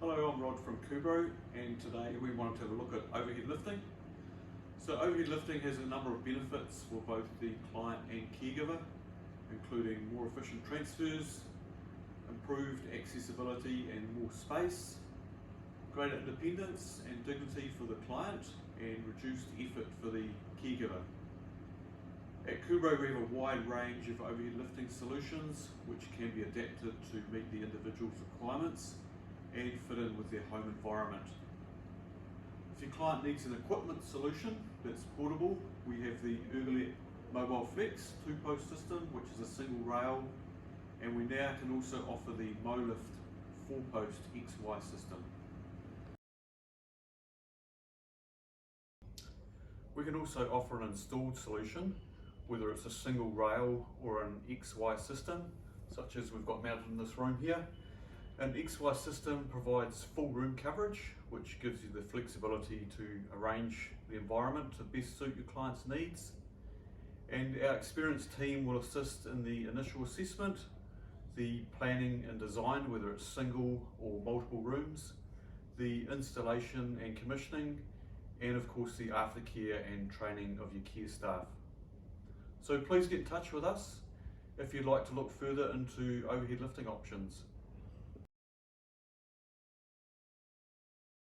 Hello, I'm Rod from Cubro, and today we wanted to have a look at overhead lifting. So overhead lifting has a number of benefits for both the client and caregiver, including more efficient transfers, improved accessibility and more space, greater independence and dignity for the client, and reduced effort for the caregiver. At Cubro we have a wide range of overhead lifting solutions which can be adapted to meet the individual's requirements and fit in with their home environment. If your client needs an equipment solution that's portable, we have the Ergolet Mobile Flex 2-post system, which is a single rail, and we now can also offer the MoLift 4-post XY system. We can also offer an installed solution, whether it's a single rail or an XY system, such as we've got mounted in this room here. An XY system provides full room coverage, which gives you the flexibility to arrange the environment to best suit your client's needs. And our experienced team will assist in the initial assessment, the planning and design, whether it's single or multiple rooms, the installation and commissioning, and of course the aftercare and training of your care staff. So please get in touch with us if you'd like to look further into overhead lifting options.